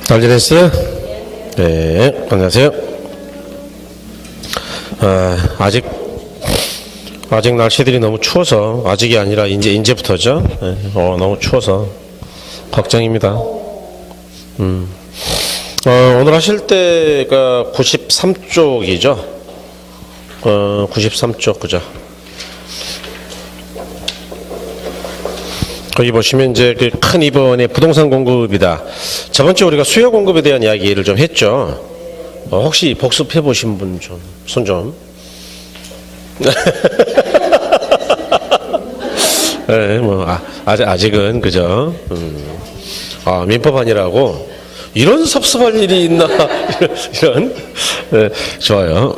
잘 지냈어요? 네, 안녕하세요. 아직 날씨들이 너무 추워서, 아직이 아니라 이제부터죠. 네, 너무 추워서 걱정입니다. 오늘 하실 때가 93쪽이죠. 93쪽, 그죠? 거기 보시면 이제 그 큰 2번의 부동산 공급이다. 저번 주에 우리가 수요 공급에 대한 이야기를 좀 했죠. 혹시 복습해 보신 분 좀, 손 좀. 네, 뭐, 아직은, 그죠. 민법 아니라고. 이런 섭섭할 일이 있나. 이런. 네, 좋아요.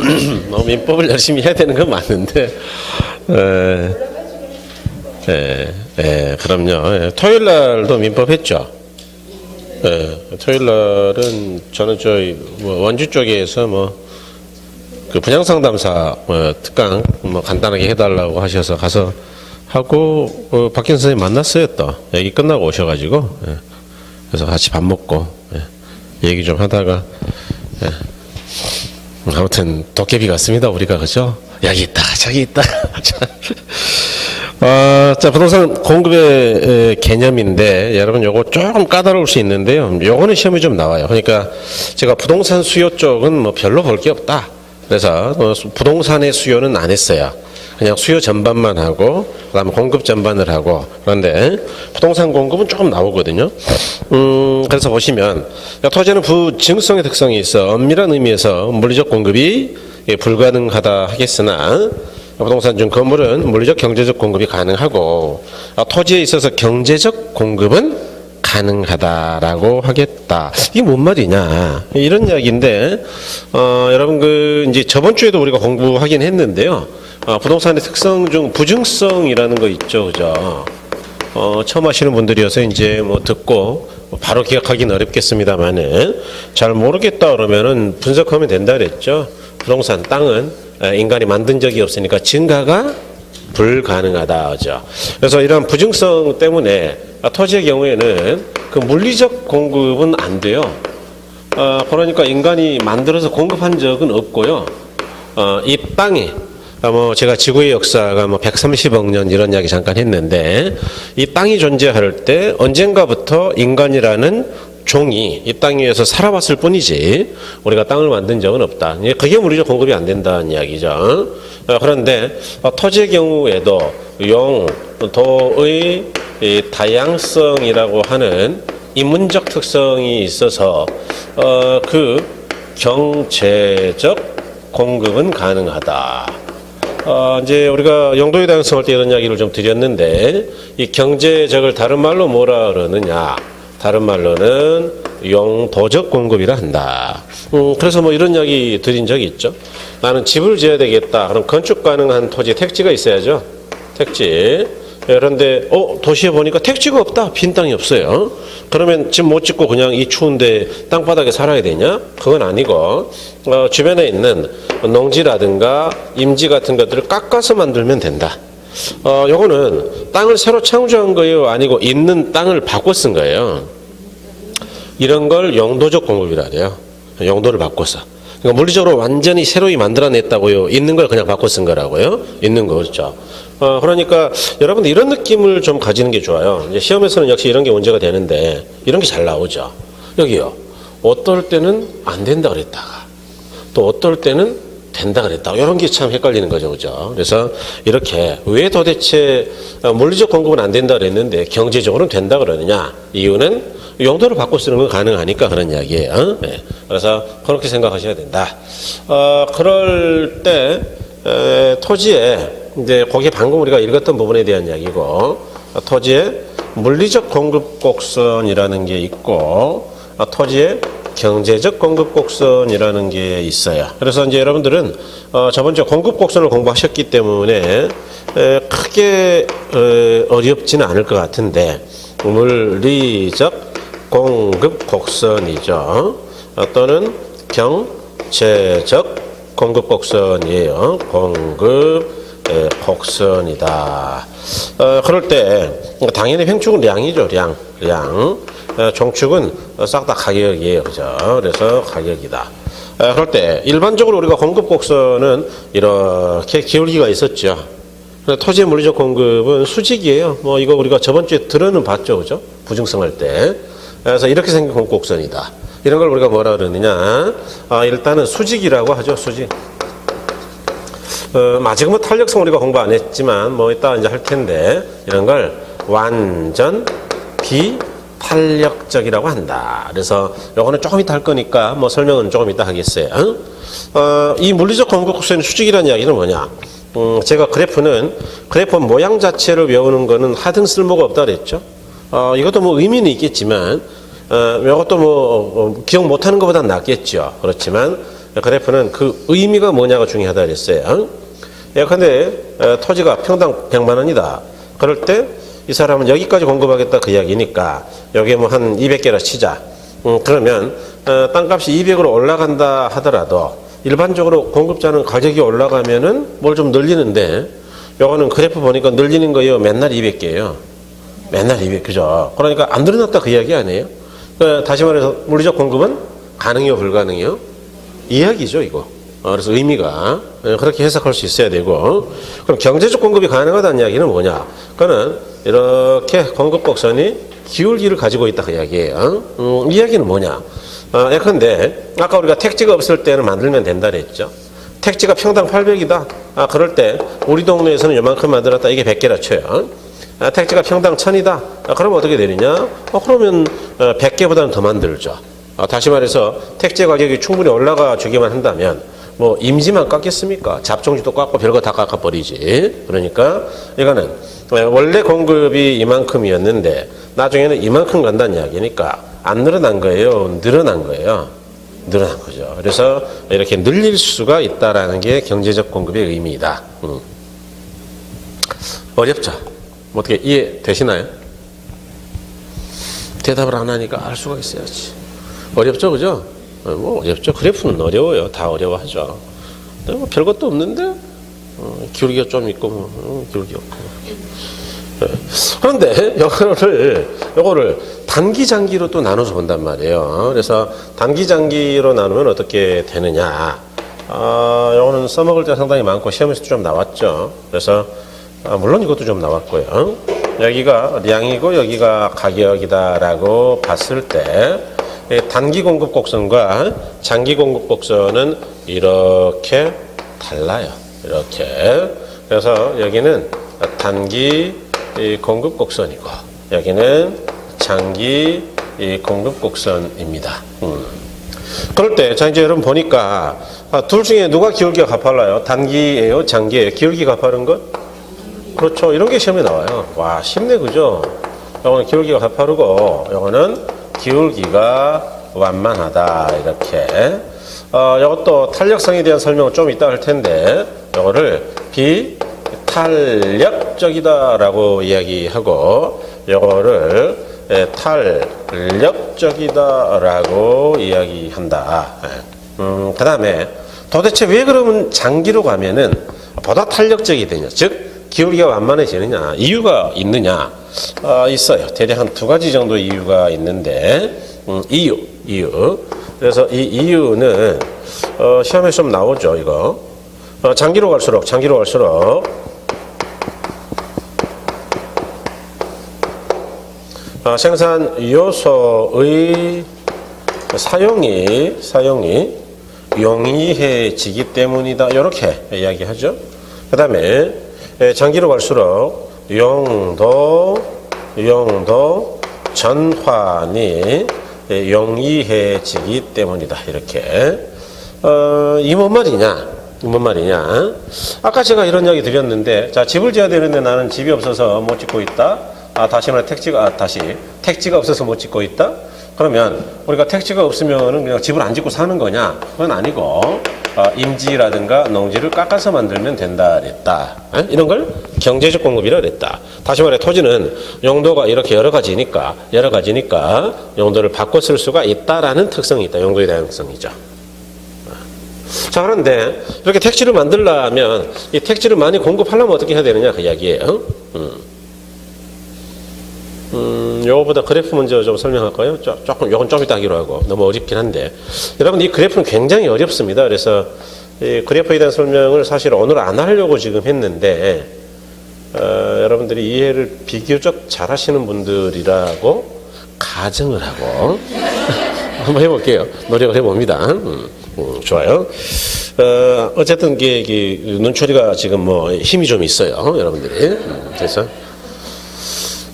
민법을 열심히 해야 되는 건 맞는데. 그럼요. 토요일 날도 민법 했죠. 토요일 날은 저는 저희 원주 쪽에서 그 분양상담사 특강 간단하게 해달라고 하셔서 가서 하고 박현 선생님 만났어요. 또 얘기 끝나고 오셔가지고 그래서 같이 밥 먹고 얘기 좀 하다가 아무튼 도깨비 같습니다 우리가. 그죠? 여기 있다 저기 있다. 자, 부동산 공급의 개념인데, 여러분, 요거 조금 까다로울 수 있는데요. 요거는 시험에 좀 나와요. 그러니까, 제가 부동산 수요 쪽은 별로 볼 게 없다. 그래서, 부동산의 수요는 안 했어요. 그냥 수요 전반만 하고, 그 다음에 공급 전반을 하고, 그런데, 부동산 공급은 조금 나오거든요. 그래서 보시면, 토지는 부증성의 특성이 있어, 엄밀한 의미에서 물리적 공급이 불가능하다 하겠으나, 부동산 중 건물은 물리적 경제적 공급이 가능하고 토지에 있어서 경제적 공급은 가능하다라고 하겠다. 이게 뭔 말이냐 이런 이야기인데 여러분 이제 저번 주에도 우리가 공부하긴 했는데요. 부동산의 특성 중 부증성이라는 거 있죠, 그죠? 처음 하시는 분들이어서 이제 듣고 바로 기억하기는 어렵겠습니다만은 잘 모르겠다 그러면은 분석하면 된다 그랬죠. 부동산 땅은 인간이 만든 적이 없으니까 증가가 불가능하다. 그죠? 그래서 이런 부증성 때문에 토지의 경우에는 그 물리적 공급은 안 돼요. 그러니까 인간이 만들어서 공급한 적은 없고요. 이 땅이 제가 지구의 역사가 130억 년 이런 이야기 잠깐 했는데 이 땅이 존재할 때 언젠가부터 인간이라는 종이 이 땅 위에서 살아왔을 뿐이지 우리가 땅을 만든 적은 없다. 그게 물리적 공급이 안 된다는 이야기죠. 그런데 토지의 경우에도 용도의 다양성이라고 하는 인문적 특성이 있어서 그 경제적 공급은 가능하다. 이제 우리가 용도의 다양성을 때 이런 이야기를 좀 드렸는데 이 경제적을 다른 말로 뭐라 그러느냐? 다른 말로는 용도적 공급이라 한다. 그래서 이런 이야기 드린 적이 있죠. 나는 집을 지어야 되겠다. 그럼 건축 가능한 토지 택지가 있어야죠. 택지. 그런데 도시에 보니까 택지가 없다. 빈 땅이 없어요. 그러면 집 못 짓고 그냥 이 추운데 땅바닥에 살아야 되냐? 그건 아니고 주변에 있는 농지라든가 임지 같은 것들을 깎아서 만들면 된다. 요거는 땅을 새로 창조한 거예요? 아니고 있는 땅을 바꿔 쓴 거예요? 이런 걸 용도적 공급이라 해요. 용도를 바꿔서. 그러니까 물리적으로 완전히 새로이 만들어냈다고요? 있는 걸 그냥 바꿔 쓴 거라고요? 있는 거, 그렇죠? 그러니까 여러분들 이런 느낌을 좀 가지는 게 좋아요. 이제 시험에서는 역시 이런 게 문제가 되는데 이런 게 잘 나오죠. 여기요. 어떨 때는 안 된다 그랬다가 또 어떨 때는 된다 그랬다. 이런 게 참 헷갈리는 거죠. 그죠? 그래서 이렇게 왜 도대체 물리적 공급은 안 된다 그랬는데 경제적으로는 된다 그러느냐? 이유는 용도를 바꿔 쓰는 건 가능하니까 그런 이야기예요. 네. 그래서 그렇게 생각하셔야 된다. 그럴 때 토지에 이제 거기에 방금 우리가 읽었던 부분에 대한 이야기고 토지에 물리적 공급 곡선이라는 게 있고 토지에 경제적 공급 곡선이라는 게 있어요. 그래서 이제 여러분들은 저번 주에 공급 곡선을 공부하셨기 때문에 크게 어렵지는 않을 것 같은데 물리적 공급 곡선이죠. 또는 경제적 공급 곡선이에요. 공급 곡선이다. 그럴 때 당연히 횡축은 량이죠. 량. 종축은 싹 다 가격이에요. 그죠? 그래서 가격이다. 그럴 때 일반적으로 우리가 공급 곡선은 이렇게 기울기가 있었죠. 토지의 물리적 공급은 수직이에요. 뭐 이거 우리가 저번 주에 들어는 봤죠. 그죠? 부증성할 때. 그래서 이렇게 생긴 공급 곡선이다. 이런 걸 우리가 뭐라 그러느냐? 일단은 수직이라고 하죠. 수직. 지금은 탄력성 우리가 공부 안 했지만 뭐 이따 이제 할 텐데 이런 걸 완전 비탄력적이라고 한다. 그래서 요거는 조금 이따 할 거니까 뭐 설명은 조금 이따 하겠어요. 이 물리적 공급 곡선의 수직이라는 이야기는 뭐냐? 제가 그래프 모양 자체를 외우는 거는 하등 쓸모가 없다 그랬죠. 이것도 뭐 의미는 있겠지만 이것도 뭐 기억 못하는 것보다는 낫겠죠. 그렇지만 그래프는 그 의미가 뭐냐가 중요하다 그랬어요. 예컨대 토지가 평당 100만 원이다. 그럴 때 이 사람은 여기까지 공급하겠다 그 이야기니까 여기에 뭐 한 200개라 치자. 그러면 땅값이 200으로 올라간다 하더라도 일반적으로 공급자는 가격이 올라가면은 뭘 좀 늘리는데 요거는 그래프 보니까 늘리는 거예요. 맨날 200개예요. 맨날 200, 그죠? 그러니까 안 늘어났다 그 이야기 아니에요? 다시 말해서 물리적 공급은 가능해요, 불가능해요? 이야기죠, 이거. 그래서 의미가 그렇게 해석할 수 있어야 되고, 그럼 경제적 공급이 가능하다는 이야기는 뭐냐? 그거는 이렇게 공급 곡선이 기울기를 가지고 있다 그 이야기예요. 이 이야기는 뭐냐? 예컨대 아까 우리가 택지가 없을 때는 만들면 된다 그랬죠. 택지가 평당 800이다. 그럴 때 우리 동네에서는 요만큼 만들었다. 이게 100개라 쳐요. 택지가 평당 1000이다. 그러면 어떻게 되느냐? 그러면 100개보다는 더 만들죠. 다시 말해서 택지 가격이 충분히 올라가 주기만 한다면 뭐 임지만 깎겠습니까? 잡종지도 깎고 별거 다 깎아버리지. 그러니까 이거는 원래 공급이 이만큼이었는데 나중에는 이만큼 간다는 이야기니까 안 늘어난 거예요? 늘어난 거예요? 늘어난 거죠. 그래서 이렇게 늘릴 수가 있다라는 게 경제적 공급의 의미이다. 어렵죠? 어떻게 이해되시나요? 대답을 안 하니까 알 수가 있어야지. 어렵죠, 그죠? 뭐 어렵죠. 그래프는 어려워요. 다 어려워하죠. 근데 뭐 별것도 없는데 기울기가 좀 있고 기울기 없고. 그런데 요거를 단기 장기로 또 나눠서 본단 말이에요. 그래서 단기 장기로 나누면 어떻게 되느냐? 요거는 써먹을 때 상당히 많고 시험에서도 좀 나왔죠. 그래서 물론 이것도 좀 나왔고요. 여기가 량이고 여기가 가격이다라고 봤을 때 단기 공급 곡선과 장기 공급 곡선은 이렇게 달라요. 이렇게. 그래서 여기는 단기 공급 곡선이고 여기는 장기 공급 곡선입니다. 그럴 때 자 이제 여러분 보니까 둘 중에 누가 기울기가 가팔라요? 단기예요? 장기예요? 기울기가 가파른 것? 그렇죠. 이런 게 시험에 나와요. 와, 쉽네, 그죠? 요거는 기울기가 가파르고 요거는 기울기가 완만하다. 이렇게. 이것도 탄력성에 대한 설명을 좀 이따 할 텐데, 이거를 비탄력적이다라고 이야기하고, 이거를 탄력적이다라고 이야기한다. 그 다음에 도대체 왜 그러면 장기로 가면은 보다 탄력적이 되냐? 즉, 기울기가 완만해지느냐? 이유가 있느냐? 있어요. 대략 한 2가지 정도 이유가 있는데, 이유. 그래서 이 이유는, 시험에 좀 나오죠, 이거. 장기로 갈수록, 생산 요소의 사용이 용이해지기 때문이다. 이렇게 이야기하죠. 그 다음에, 장기로 갈수록 용도 전환이 용이해지기 때문이다. 이렇게. 이 뭔 말이냐? 아까 제가 이런 이야기 드렸는데, 자, 집을 지어야 되는데 나는 집이 없어서 못 짓고 있다. 다시 말해 택지가 없어서 못 짓고 있다. 그러면 우리가 택지가 없으면은 그냥 집을 안 짓고 사는 거냐? 그건 아니고, 임지라든가 농지를 깎아서 만들면 된다 그랬다. 이런 걸 경제적 공급이라 그랬다. 다시 말해 토지는 용도가 이렇게 여러 가지니까 용도를 바꿔 쓸 수가 있다라는 특성이 있다. 용도의 다양성이죠. 자, 그런데 이렇게 택지를 만들려면 이 택지를 많이 공급하려면 어떻게 해야 되느냐 그 이야기예요. 요거보다 그래프 먼저 좀 설명할까요? 조금, 요건 좀 이따 하기로 하고. 너무 어렵긴 한데. 여러분, 이 그래프는 굉장히 어렵습니다. 그래서 이 그래프에 대한 설명을 사실 오늘 안 하려고 지금 했는데, 여러분들이 이해를 비교적 잘 하시는 분들이라고 가정을 하고, 한번 해볼게요. 노력을 해봅니다. 좋아요. 어쨌든, 눈초리가 지금 뭐 힘이 좀 있어요. 여러분들이. 그래서.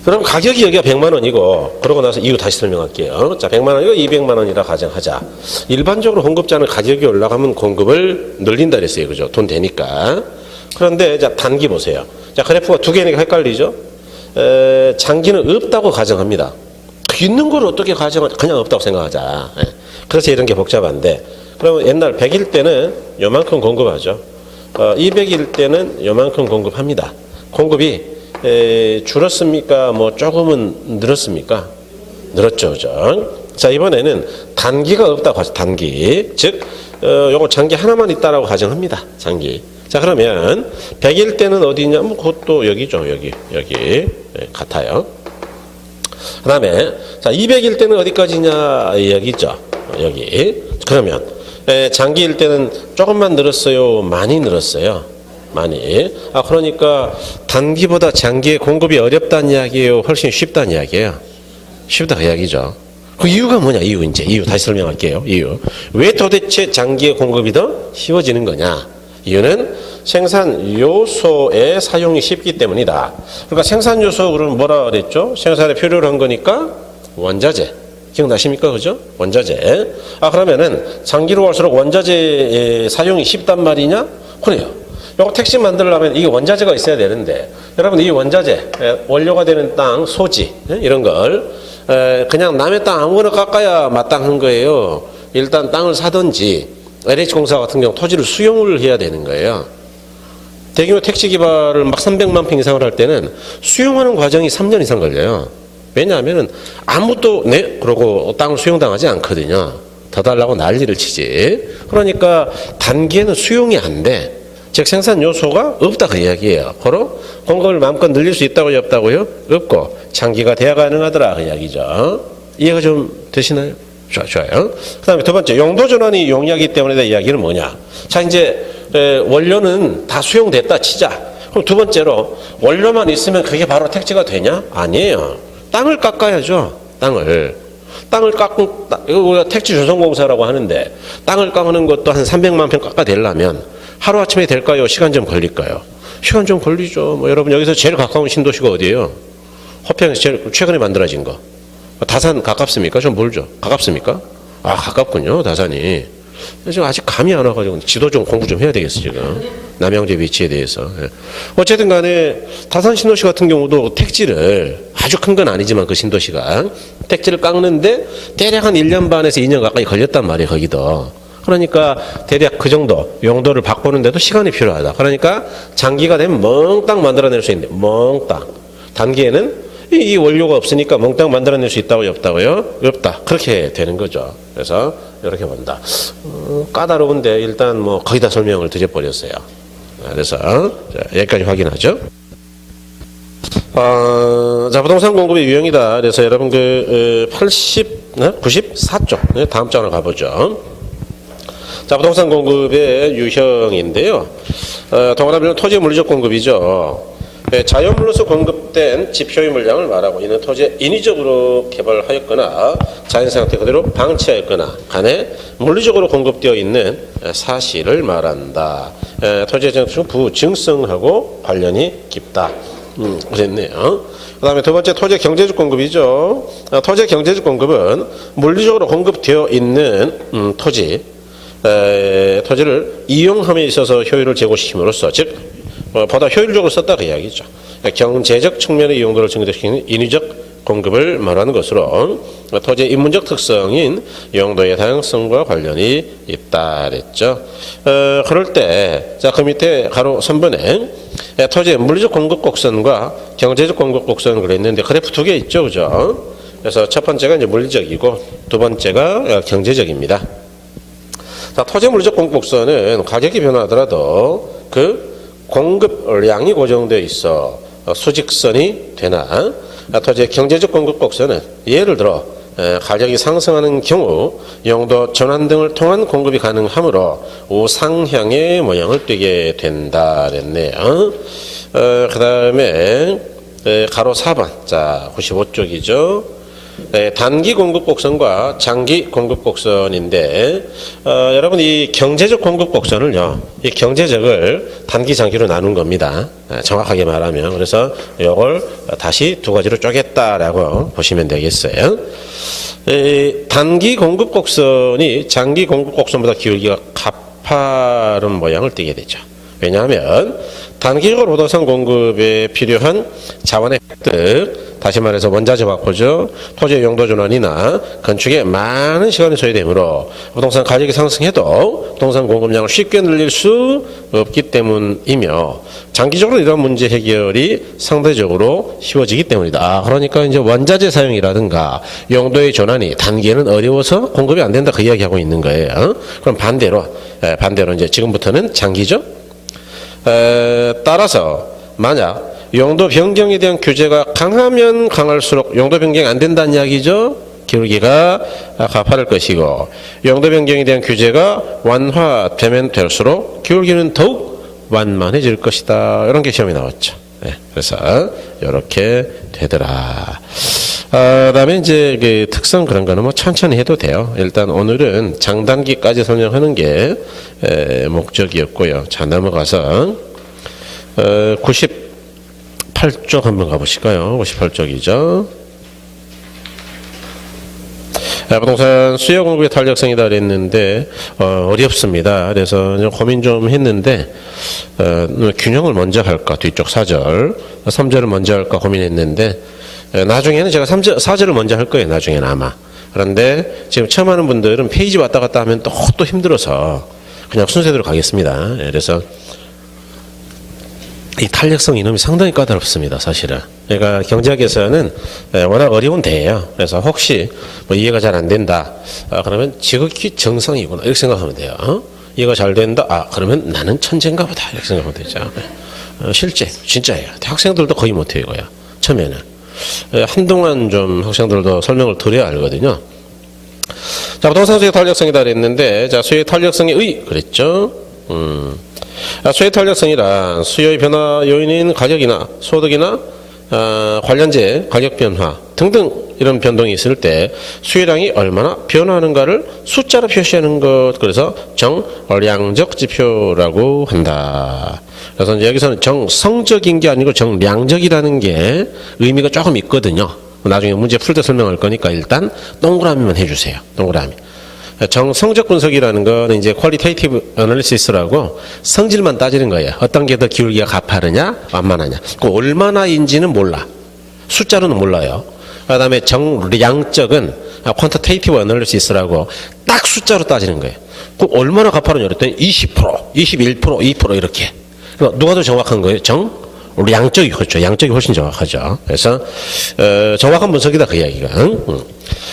그럼 가격이 여기가 100만 원이고, 그러고 나서 이유 다시 설명할게요. 자, 100만 원이고 200만 원이라 가정하자. 일반적으로 공급자는 가격이 올라가면 공급을 늘린다 그랬어요. 그죠? 돈 되니까. 그런데, 자, 단기 보세요. 자, 그래프가 두 개니까 헷갈리죠? 장기는 없다고 가정합니다. 있는 걸 어떻게 그냥 없다고 생각하자. 그래서 이런 게 복잡한데, 그러면 옛날 100일 때는 요만큼 공급하죠. 200일 때는 요만큼 공급합니다. 공급이 줄었습니까? 뭐 조금은 늘었습니까? 늘었죠, 그죠? 자, 이번에는 단기가 없다고 하죠. 단기. 즉, 요거 장기 하나만 있다라고 가정합니다. 장기. 자, 그러면 100일 때는 어디냐? 뭐 그것도 여기죠. 여기. 같아요. 그 다음에, 자, 200일 때는 어디까지냐? 여기죠. 여기. 그러면, 장기일 때는 조금만 늘었어요? 많이 늘었어요? 많이. 그러니까 단기보다 장기의 공급이 어렵다는 이야기예요? 훨씬 쉽다는 이야기예요? 쉽다 그 이야기죠. 그 이유가 뭐냐? 이유 다시 설명할게요. 이유. 왜 도대체 장기의 공급이 더 쉬워지는 거냐? 이유는 생산 요소의 사용이 쉽기 때문이다. 그러니까 생산 요소 그러면 뭐라 그랬죠? 생산에 필요로 한 거니까 원자재. 기억나십니까? 그죠? 원자재. 그러면은 장기로 갈수록 원자재 사용이 쉽단 말이냐? 그래요. 요거 택시 만들려면 이게 원자재가 있어야 되는데, 여러분 이 원자재, 원료가 되는 땅, 소지, 이런 걸 그냥 남의 땅 아무거나 깎아야 마땅한 거예요. 일단 땅을 사든지 LH공사 같은 경우 토지를 수용을 해야 되는 거예요. 대규모 택지 개발을 막 300만 평 이상을 할 때는 수용하는 과정이 3년 이상 걸려요. 왜냐하면 아무도 그러고 땅을 수용당하지 않거든요. 더 달라고 난리를 치지. 그러니까 단기에는 수용이 안 돼. 즉 생산 요소가 없다 그 이야기예요. 바로 공급을 마음껏 늘릴 수 있다고요? 없다고요? 없고 장기가 돼야 가능하더라 그 이야기죠. 이해가 좀 되시나요? 좋아요. 그 다음에 두 번째, 용도 전환이 용이하기 때문에 대한 이야기는 뭐냐? 자, 이제 원료는 다 수용됐다 치자. 그럼 두 번째로 원료만 있으면 그게 바로 택지가 되냐? 아니에요. 땅을 깎아야죠. 땅을 깎은, 이거 우리가 택지 조성공사라고 하는데 땅을 깎는 것도 한 300만 평 깎아내려면 하루아침에 될까요? 시간 좀 걸릴까요? 시간 좀 걸리죠. 뭐 여러분 여기서 제일 가까운 신도시가 어디예요? 허평에서 제일 최근에 만들어진 거. 다산 가깝습니까? 좀 멀죠. 가깝습니까? 가깝군요. 다산이. 지금 아직 감이 안 와가지고 지도 좀 공부 좀 해야 되겠어 지금. 남양주 위치에 대해서. 어쨌든 간에 다산 신도시 같은 경우도 택지를 아주 큰 건 아니지만 그 신도시가 택지를 깎는데 대략 한 1년 반에서 2년 가까이 걸렸단 말이에요. 거기도. 그러니까 대략 그 정도 용도를 바꾸는데도 시간이 필요하다. 그러니까 장기가 되면 멍땅 만들어낼 수 있는데 멍땅. 단기에는 이 원료가 없으니까 멍땅 만들어낼 수 있다고요? 없다고요? 없다. 그렇게 되는 거죠. 그래서 이렇게 본다. 까다로운데 일단 뭐 거의 다 설명을 드려버렸어요. 그래서 여기까지 확인하죠. 자, 부동산 공급의 유형이다. 그래서 여러분 94쪽 다음 장으로 가보죠. 자, 부동산 공급의 유형인데요. 동그라미는 토지의 물리적 공급이죠. 자연물로서 공급된 집효의 물량을 말하고 이는 토지에 인위적으로 개발하였거나 자연상태 그대로 방치하였거나 간에 물리적으로 공급되어 있는 사실을 말한다. 토지의 부증성하고 관련이 깊다. 그랬네요. 그 다음에 두 번째 토지의 경제적 공급이죠. 토지의 경제적 공급은 물리적으로 공급되어 있는 토지를 이용함에 있어서 효율을 제고시킴으로써 즉 보다 효율적으로 썼다 그 이야기죠. 경제적 측면의 이용도를 증대시키는 인위적 공급을 말하는 것으로 토지의 인문적 특성인 용도의 다양성과 관련이 있다 그랬죠. 그럴 때, 자, 그 밑에 가로 3번에 토지의 물리적 공급 곡선과 경제적 공급 곡선을 그랬는데 그래프 두 개 있죠. 그죠? 그래서 첫 번째가 이제 물리적이고 두 번째가 경제적입니다. 자, 토지 물리적 공급 곡선은 가격이 변화하더라도 그 공급량이 고정되어 있어 수직선이 되나 토지의 경제적 공급 곡선은 예를 들어 가격이 상승하는 경우 용도 전환 등을 통한 공급이 가능하므로 우상향의 모양을 띠게 된다 그랬네요. 그 다음에 가로 4번 자 95쪽이죠. 단기 공급 곡선과 장기 공급 곡선인데 여러분 이 경제적 공급 곡선을요, 이 경제적을 단기 장기로 나눈 겁니다. 정확하게 말하면. 그래서 이걸 다시 두 가지로 쪼갰다라고 보시면 되겠어요. 단기 공급 곡선이 장기 공급 곡선보다 기울기가 가파른 모양을 띠게 되죠. 왜냐하면 단기적으로 부동산 공급에 필요한 자원의 획득, 다시 말해서 원자재 확보죠, 토지의 용도 전환이나 건축에 많은 시간이 소요되므로 부동산 가격이 상승해도 부동산 공급량을 쉽게 늘릴 수 없기 때문이며, 장기적으로 이런 문제 해결이 상대적으로 쉬워지기 때문이다. 그러니까 이제 원자재 사용이라든가 용도의 전환이 단기에는 어려워서 공급이 안 된다, 그 이야기하고 있는 거예요. 그럼 반대로 이제 지금부터는 장기죠. 따라서 만약 용도 변경에 대한 규제가 강하면 강할수록 용도 변경이 안 된다는 이야기죠. 기울기가 가파를 것이고, 용도 변경에 대한 규제가 완화되면 될수록 기울기는 더욱 완만해질 것이다. 이런 게 시험에 나왔죠. 네, 그래서 이렇게 되더라. 그다음에 이제 그 특성 그런 거는 뭐 천천히 해도 돼요. 일단 오늘은 장단기까지 설명하는 게 목적이었고요. 자, 넘어가서 98쪽 한번 가보실까요? 98쪽이죠. 부동산 수요 공급의 탄력성이다 그랬는데 어렵습니다. 그래서 고민 좀 했는데 균형을 먼저 할까, 뒤쪽 4절 3절을 먼저 할까 고민했는데, 나중에는 제가 4절을 먼저 할 거예요. 나중에는 아마. 그런데 지금 처음 하는 분들은 페이지 왔다 갔다 하면 또 힘들어서 그냥 순서대로 가겠습니다. 그래서 이 탄력성 이놈이 상당히 까다롭습니다, 사실은. 그러니까 경제학에서는 워낙 어려운 대예요. 그래서 혹시 뭐 이해가 잘 안 된다, 그러면 지극히 정상이구나, 이렇게 생각하면 돼요. 이해가 잘 된다, 그러면 나는 천재인가 보다, 이렇게 생각하면 되죠. 실제 진짜예요. 학생들도 거의 못해요, 이거야. 처음에는 한동안 좀 학생들도 설명을 드려야 알거든요. 자, 부동산 수요 탄력성이다 그랬는데, 자, 수요 탄력성의 의 그랬죠. 수요 탄력성이란 수요의 변화 요인인 가격이나 소득이나 관련재 가격 변화 등등 이런 변동이 있을 때 수요량이 얼마나 변화하는가를 숫자로 표시하는 것, 그래서 정량적 지표라고 한다. 그래서 이제 여기서는 정성적인 게 아니고 정량적이라는 게 의미가 조금 있거든요. 나중에 문제 풀 때 설명할 거니까 일단 동그라미만 해주세요. 동그라미. 정성적 분석이라는 건 이제 퀄리테이티브 애널리시스라고 성질만 따지는 거예요. 어떤 게 더 기울기가 가파르냐, 완만하냐. 그 얼마나인지는 몰라. 숫자로는 몰라요. 그 다음에 정량적은 퀀터테이티브 애널리시스라고 딱 숫자로 따지는 거예요. 그 얼마나 가파르냐 그랬더니 20%, 21%, 2% 이렇게. 그러니까 누가 더 정확한 거예요? 양적이 그렇죠. 양적이 훨씬 정확하죠. 그래서 정확한 분석이다, 그 이야기가.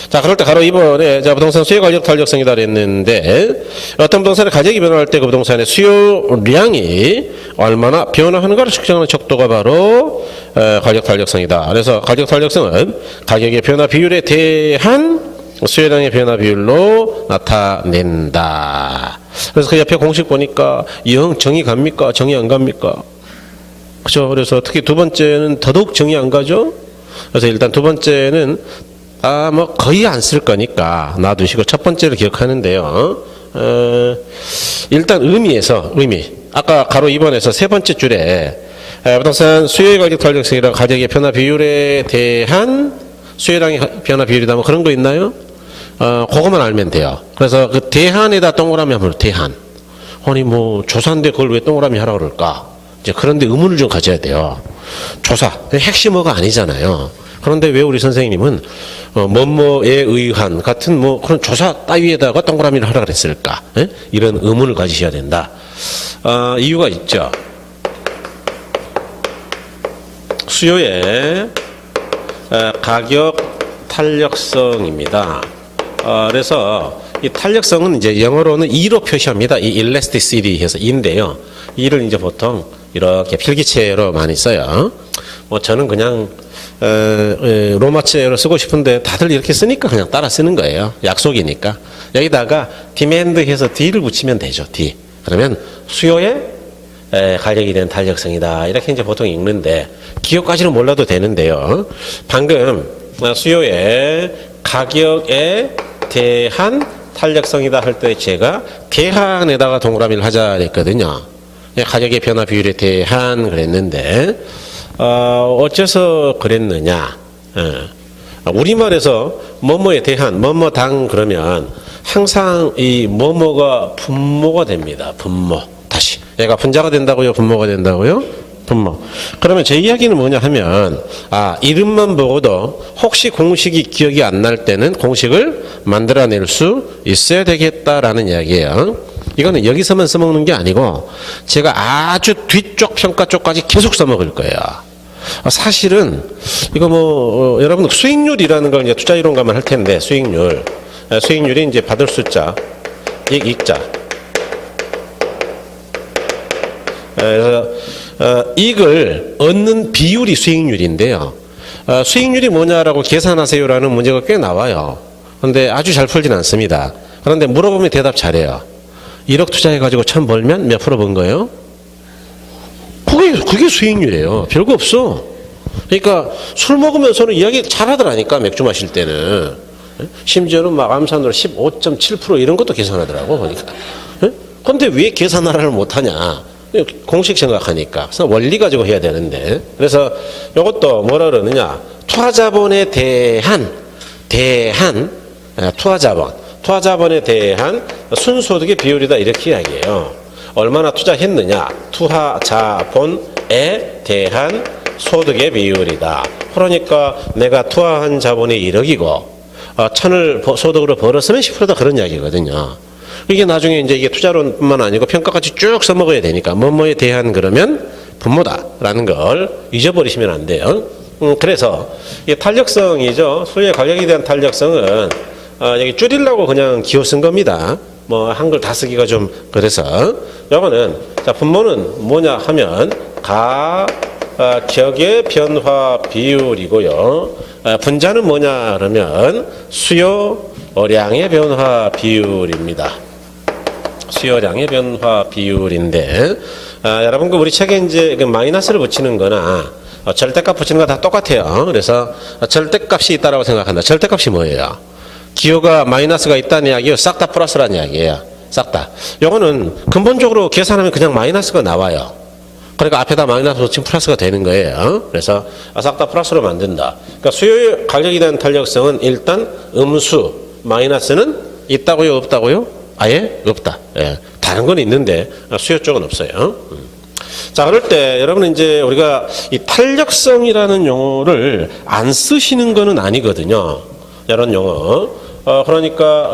자, 그럴 때 가로 2번에 자, 부동산 수요 가격 탄력성이다 그랬는데, 어떤 부동산의 가격이 변화할 때 그 부동산의 수요량이 얼마나 변화하는가를 측정하는 척도가 바로 가격 탄력성이다. 그래서 가격 탄력성은 가격의 변화 비율에 대한 수요량의 변화 비율로 나타낸다. 그래서 그 옆에 공식 보니까 정이 갑니까? 정이 안 갑니까? 그죠? 그래서 특히 두 번째는 더더욱 정이 안 가죠? 그래서 일단 두 번째는 뭐 거의 안 쓸 거니까 놔두시고 첫 번째를 기억하는데요. 일단 의미 아까 가로 2번에서 세 번째 줄에 부동산 수요의 가격 탄력성이랑 가격의 변화 비율에 대한 수요량의 변화 비율이다, 뭐 그런 거 있나요? 그것만 알면 돼요. 그래서 그 대한에다 동그라미 하면 대한. 아니 뭐 조사인데 그걸 왜 동그라미 하라고 그럴까? 이제 그런데 의문을 좀 가져야 돼요. 조사 핵심어가 아니잖아요. 그런데 왜 우리 선생님은 뭐뭐에 의한 같은 뭐 그런 조사 따위에다가 동그라미를 하라 그랬을까? 에? 이런 의문을 가지셔야 된다. 이유가 있죠. 수요의 가격 탄력성입니다. 그래서 이 탄력성은 이제 영어로는 E로 표시합니다. 이 elasticity 해서 E인데요. E를 이제 보통 이렇게 필기체로 많이 써요. 뭐 저는 그냥 로마체로 쓰고 싶은데 다들 이렇게 쓰니까 그냥 따라 쓰는 거예요. 약속이니까. 여기다가 demand 해서 D를 붙이면 되죠. D. 그러면 수요에 가격이 된 탄력성이다. 이렇게 이제 보통 읽는데 기호까지는 몰라도 되는데요. 방금 수요의 가격에 대한 탄력성이다 할 때 제가 대한에다가 동그라미를 하자 그랬거든요. 가격의 변화 비율에 대한 그랬는데 어째서 그랬느냐. 우리말에서 뭐뭐에 대한 뭐뭐당 그러면 항상 이 뭐뭐가 분모가 됩니다. 분모. 다시 얘가 분자가 된다고요? 분모가 된다고요? 분모. 그러면 제 이야기는 뭐냐 하면 이름만 보고도 혹시 공식이 기억이 안 날 때는 공식을 만들어낼 수 있어야 되겠다라는 이야기예요. 이거는 여기서만 써먹는 게 아니고 제가 아주 뒤쪽 평가 쪽까지 계속 써먹을 거예요. 사실은 이거 여러분 수익률이라는 걸 이제 투자이론가만 할 텐데 수익률이 이제 받을 숫자 이익자. 그래서 이익을 얻는 비율이 수익률인데요. 수익률이 뭐냐라고 계산하세요라는 문제가 꽤 나와요. 그런데 아주 잘 풀진 않습니다. 그런데 물어보면 대답 잘해요. 1억 투자해가지고 1000 벌면 몇 프로 번 거예요? 그게 수익률이에요. 별거 없어. 그러니까 술 먹으면서는 이야기 잘하더라니까. 맥주 마실 때는. 심지어는 막 암산으로 15.7% 이런 것도 계산하더라고 보니까. 그런데 왜 계산하라를 못하냐? 공식 생각하니까. 그래서 원리 가지고 해야 되는데. 그래서 이것도 뭐라 그러느냐? 투하자본에 대한 투하자본에 대한 순소득의 비율이다 이렇게 이야기해요. 얼마나 투자했느냐? 투하자본에 대한 소득의 비율이다. 그러니까 내가 투하한 자본이 1억이고 1000을 소득으로 벌었으면 10%다 그런 이야기거든요. 이게 나중에 이제 이게 투자론뿐만 아니고 평가까지 쭉 써먹어야 되니까 뭐뭐에 대한 그러면 분모다라는 걸 잊어버리시면 안 돼요. 그래서 이 탄력성이죠. 수요의 가격에 대한 탄력성은 여기 줄이려고 그냥 기호 쓴 겁니다. 한글 다 쓰기가 좀 그래서 요거는 자 분모는 뭐냐 하면 가격의 변화 비율이고요. 분자는 뭐냐 그러면 수요량의 변화 비율입니다. 수요량의 변화 비율인데 여러분 우리 책에 이제 마이너스를 붙이는 거나 절대값 붙이는 거 다 똑같아요. 그래서 절대값이 있다라고 생각한다. 절대값이 뭐예요? 기호가 마이너스가 있다는 이야기예요. 싹 다 플러스라는 이야기예요. 싹 다. 요거는 근본적으로 계산하면 그냥 마이너스가 나와요. 그러니까 앞에다 마이너스 붙이면 플러스가 되는 거예요. 그래서 싹 다 플러스로 만든다. 그러니까 수요의 가격에 대한 탄력성은 일단 음수, 마이너스는 있다고요? 없다고요? 아예 없다. 예. 다른 건 있는데 수요 쪽은 없어요. 자, 그럴 때 여러분은 이제 우리가 이 탄력성이라는 용어를 안 쓰시는 거는 아니거든요. 이런 용어. 그러니까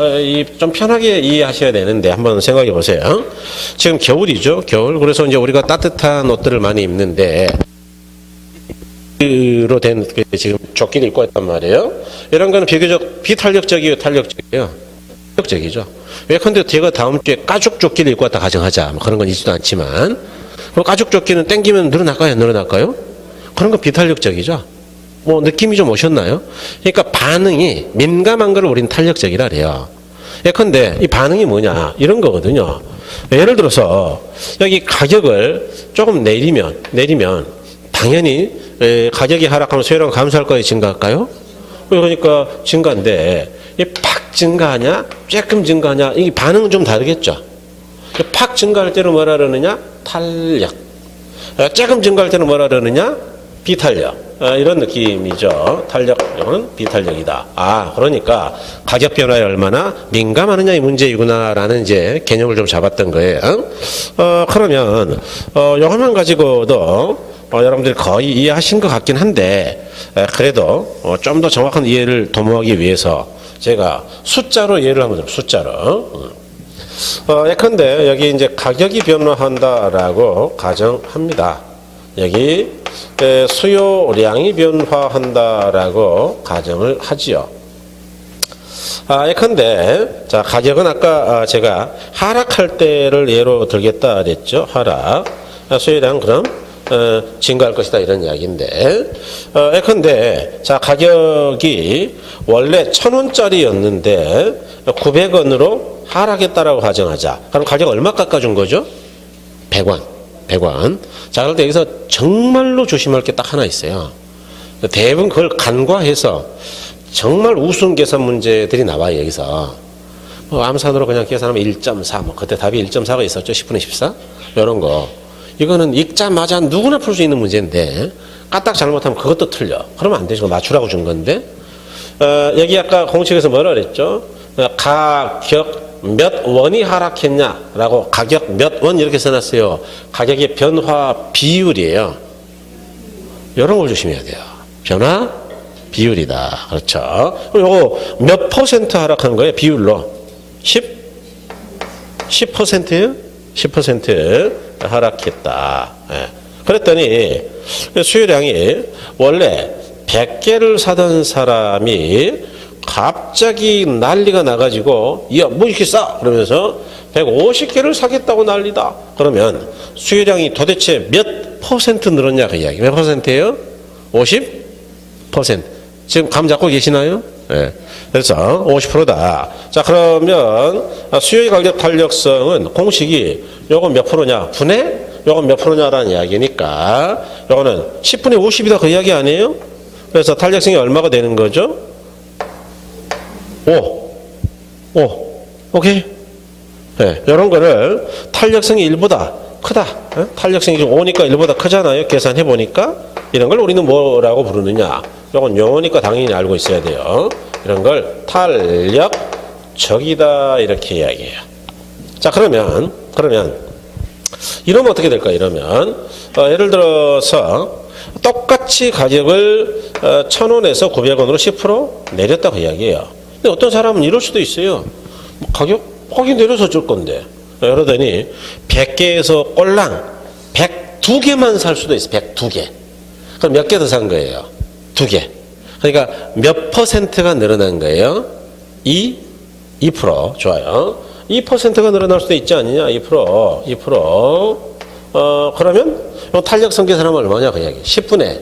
좀 편하게 이해하셔야 되는데 한번 생각해 보세요. 지금 겨울이죠. 겨울. 그래서 이제 우리가 따뜻한 옷들을 많이 입는데 로 된 지금 조끼를 입고 있단 말이에요. 이런 거는 비교적 비탄력적이에요, 탄력적이에요. 탄력적이죠. 예컨대 제가 다음 주에 가죽 조끼를 입고 왔다 가정하자. 그런 건 있지도 않지만 가죽 조끼는 땡기면 늘어날까요, 안 늘어날까요? 그런 건 비탄력적이죠. 느낌이 좀 오셨나요? 그러니까 반응이 민감한 걸 우리는 탄력적이라 그래요. 예컨대 이 반응이 뭐냐 이런 거거든요. 예를 들어서 여기 가격을 조금 내리면 당연히 가격이 하락하면 수요량 감소할 거예요, 증가할까요? 그러니까 증가인데 팍 증가하냐 조금 증가하냐 이 반응은 좀 다르겠죠. 팍 증가할 때는 뭐라 그러느냐? 탄력. 조금 증가할 때는 뭐라 그러느냐? 비탄력. 이런 느낌이죠. 탄력은 비탄력이다. 그러니까 가격 변화에 얼마나 민감하느냐의 문제이구나라는 이제 개념을 좀 잡았던 거예요. 그러면 이것만 가지고도 여러분들이 거의 이해하신 것 같긴 한데 그래도 좀 더 정확한 이해를 도모하기 위해서 제가 숫자로 예를 한번 숫자로 예컨대 여기 이제 가격이 변화한다라고 가정합니다. 여기 수요량이 변화한다라고 가정을 하지요. 예컨대 자 가격은 아까 제가 하락할 때를 예로 들겠다 그랬죠. 하락. 수요량 그럼 증가할 것이다 이런 이야기인데 예컨대 자 가격이 원래 1,000원짜리였는데 900원으로 하락했다라고 가정하자. 그럼 가격 얼마 깎아준 거죠? 100원. 100원. 자, 그럴 때 여기서 정말로 조심할 게 딱 하나 있어요. 대부분 그걸 간과해서 정말 우스운 계산 문제들이 나와요, 여기서. 암산으로 그냥 계산하면 1.4, 그때 답이 1.4가 있었죠. 10분의 14? 이런 거. 이거는 읽자마자 누구나 풀 수 있는 문제인데, 까딱 잘못하면 그것도 틀려. 그러면 안 되죠. 맞추라고 준 건데. 여기 아까 공식에서 뭐라 그랬죠? 가격 몇 원이 하락했냐라고 가격 몇 원 이렇게 써놨어요. 가격의 변화 비율이에요. 이런 걸 조심해야 돼요. 변화 비율이다. 그렇죠. 그리고 몇 퍼센트 하락한 거예요? 비율로. 10%예요? 10% 하락했다. 예. 그랬더니 수요량이 원래 100개를 사던 사람이 갑자기 난리가 나가지고 야, 뭐 이렇게 싸? 그러면서 150개를 사겠다고 난리다. 그러면 수요량이 도대체 몇 퍼센트 늘었냐 그 이야기. 몇 퍼센트예요? 50%. 지금 감 잡고 계시나요? 네. 그래서 50%다. 자, 그러면 수요의 가격 탄력성은 공식이 요건 몇 프로냐? 분의 요건 몇 프로냐라는 이야기니까 요거는 10분의 50이다 그 이야기 아니에요? 그래서 탄력성이 얼마가 되는 거죠? 5. 오케이? 네, 이런 거를 탄력성이 1보다 크다. 탄력성이 좀 5니까 1보다 크잖아요. 계산해 보니까. 이런 걸 우리는 뭐라고 부르느냐? 이건 용어니까 당연히 알고 있어야 돼요. 이런 걸 탄력적이다 이렇게 이야기해요. 자, 그러면 이러면 어떻게 될까? 이러면 예를 들어서 똑같이 가격을 1,000원에서 900원으로 10% 내렸다고 이야기해요. 근데 어떤 사람은 이럴 수도 있어요. 가격 내려서 어쩔 건데. 그러더니 100개에서 꼴랑 102개만 살 수도 있어. 102개. 그럼 몇 개 더 산 거예요? 2개. 그러니까 몇 퍼센트가 늘어난 거예요? 2%. 좋아요. 2%가 늘어날 수도 있지 않느냐? 2%. 그러면 탄력성 계산하면 얼마냐? 그 이야기. 10분의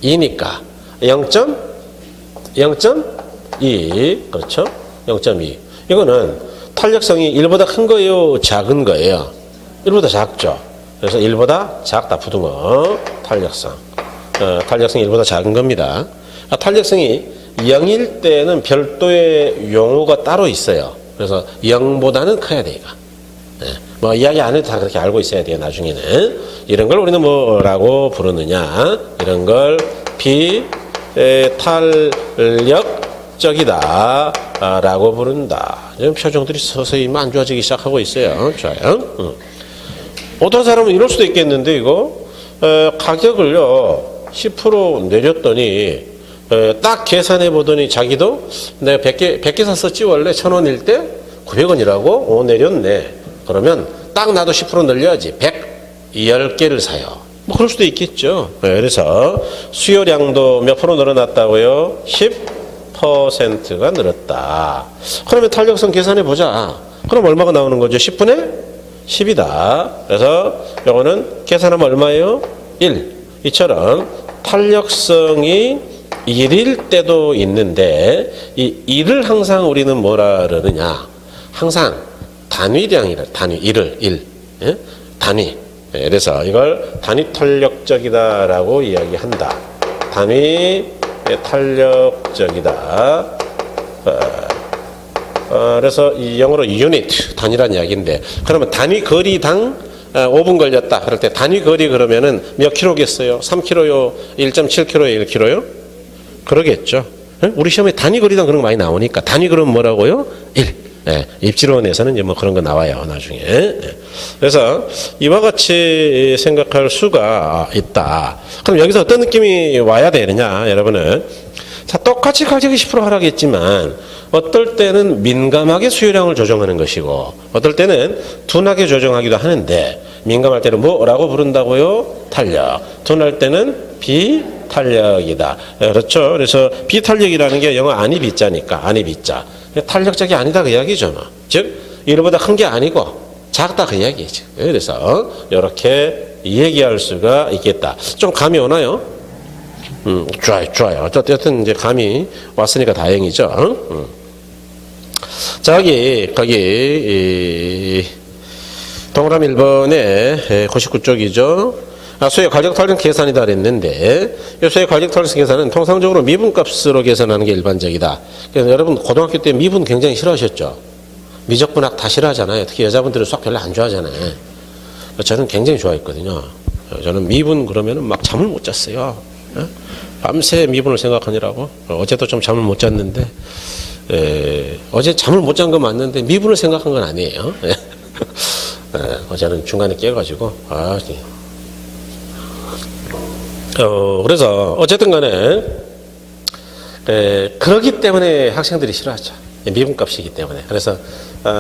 2니까 0.2. 그렇죠? 0.2. 이거는 탄력성이 1보다 큰 거예요? 작은 거예요? 1보다 작죠. 그래서 1보다 작다. 부등호. 탄력성. 탄력성이 1보다 작은 겁니다. 탄력성이 0일 때는 별도의 용어가 따로 있어요. 그래서 0보다는 커야 돼, 이거. 뭐, 이야기 안 해도 다 그렇게 알고 있어야 돼요, 나중에는. 이런 걸 우리는 뭐라고 부르느냐. 이런 걸 비탄력적이다. 라고 부른다. 지금 표정들이 서서히 안 좋아지기 시작하고 있어요. 좋아요. 어떤 사람은 이럴 수도 있겠는데, 이거. 가격을요, 10% 내렸더니, 딱 계산해 보더니 자기도 내가 100개 샀었지 원래 1,000원일 때 900원이라고 내렸네. 그러면 딱 나도 10% 늘려야지. 110개를 사요. 뭐 그럴 수도 있겠죠. 그래서 수요량도 몇 프로 늘어났다고요? 10%가 늘었다. 그러면 탄력성 계산해 보자. 그럼 얼마가 나오는 거죠? 10분의 10이다. 그래서 요거는 계산하면 얼마예요? 1. 이처럼 탄력성이 1일 때도 있는데 이 1을 항상 우리는 뭐라 그러느냐? 항상 단위량이라. 단위. 1. 예? 단위. 예, 그래서 이걸 단위 탄력적이다라고 이야기한다. 단위 탄력적이다. 그래서 이 영어로 유니트 단위란 이야기인데 그러면 단위 거리당 5분 걸렸다. 그럴 때 단위 거리 그러면은 몇 킬로겠어요? 3킬로요? 1.7킬로요? 1킬로요? 그러겠죠. 우리 시험에 단위 거리당 그런 거 많이 나오니까 단위 그러면 뭐라고요? 1. 입지론에서는 이제 뭐 그런 거 나와요, 나중에. 그래서 이와 같이 생각할 수가 있다. 그럼 여기서 어떤 느낌이 와야 되느냐, 여러분은. 자, 똑같이 가격이 10% 하락했지만 어떨 때는 민감하게 수요량을 조정하는 것이고 어떨 때는 둔하게 조정하기도 하는데 민감할 때는 뭐라고 부른다고요? 탄력. 둔할 때는 비탄력이다. 그렇죠. 그래서 비탄력이라는 게 영어 아니 비자니까 아니 비자. 탄력적이 아니다 그 이야기죠. 뭐. 즉 1보다 큰 게 아니고 작다 그 이야기죠. 그래서 이렇게 얘기할 수가 있겠다. 좀 감이 오나요? 좋아요. 어쨌든 이제 감이 왔으니까 다행이죠. 자, 거기 동그라미 1번에 99쪽이죠. 수의 관적 탄력 계산이다 그랬는데, 이 수의 관적 탄력 계산은 통상적으로 미분값으로 계산하는 게 일반적이다. 그래서 여러분 고등학교 때 미분 굉장히 싫어하셨죠? 미적분학 다 싫어하잖아요. 특히 여자분들은 수학 별로 안 좋아하잖아요. 저는 굉장히 좋아했거든요. 저는 미분 그러면은 막 잠을 못 잤어요. 밤새 미분을 생각하느라고. 어제도 좀 잠을 못 잤는데, 어제 잠을 못 잔 건 맞는데 미분을 생각한 건 아니에요. 어제는 중간에 깨가지고, 그래서 어쨌든 간에 그러기 때문에 학생들이 싫어하죠. 미분값이기 때문에. 그래서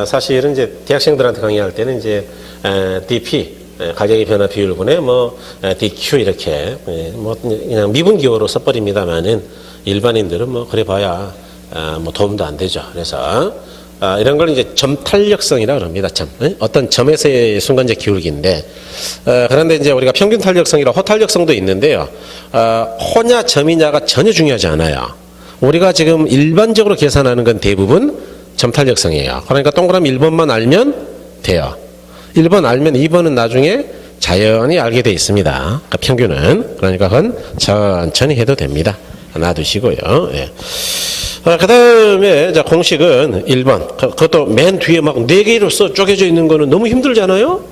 사실은 이제 대학생들한테 강의할 때는 이제 DP 가격의 변화 비율분에 뭐 DQ 이렇게 뭐 그냥 미분 기호로 써버립니다만은 일반인들은 뭐 그래 봐야 뭐 도움도 안 되죠. 그래서 이런 걸 이제 점 탄력성이라 그럽니다. 어떤 점에서의 순간적 기울기인데, 그런데 이제 우리가 평균 탄력성이라 호탄력성도 있는데요. 호냐 점이냐가 전혀 중요하지 않아요. 우리가 지금 일반적으로 계산하는 건 대부분 점 탄력성이에요. 그러니까 동그라미 1번만 알면 돼요. 1번 알면 2번은 나중에 자연히 알게 돼 있습니다. 그러니까 평균은. 그러니까 그건 천천히 해도 됩니다. 놔두시고요. 예. 그 다음에 공식은 1번. 그것도 맨 뒤에 막 4개로 쪼개져 있는 거는 너무 힘들잖아요?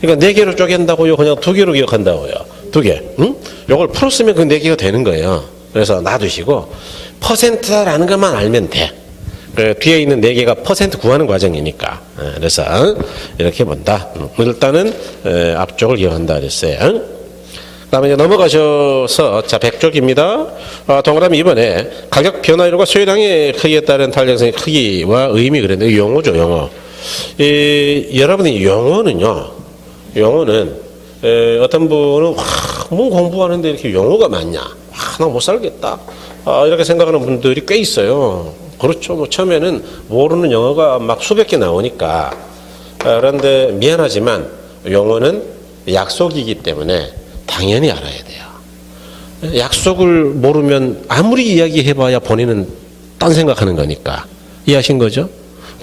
그러니까 4개로 쪼갠다고요? 그냥 2개로 기억한다고요? 2개. 응? 요걸 풀었으면 그 4개가 되는 거예요. 그래서 놔두시고, 퍼센트라는 것만 알면 돼. 그 뒤에 있는 4개가 퍼센트 구하는 과정이니까. 그래서 이렇게 본다. 일단은 앞쪽을 기억한다 그랬어요. 그 다음에 이제 넘어가셔서, 자, 100쪽입니다. 동그라미 2번에 가격 변화율과 수요량의 크기에 따른 탄력성의 크기와 의미 그랬는데, 용어죠, 용어. 여러분이 용어는요, 어떤 분은, 뭐 공부하는데 이렇게 용어가 많냐? 나 못 살겠다. 이렇게 생각하는 분들이 꽤 있어요. 그렇죠. 뭐 처음에는 모르는 영어가 막 수백 개 나오니까. 그런데 미안하지만 용어는 약속이기 때문에 당연히 알아야 돼요. 약속을 모르면 아무리 이야기해봐야 본인은 딴 생각하는 거니까. 이해하신 거죠?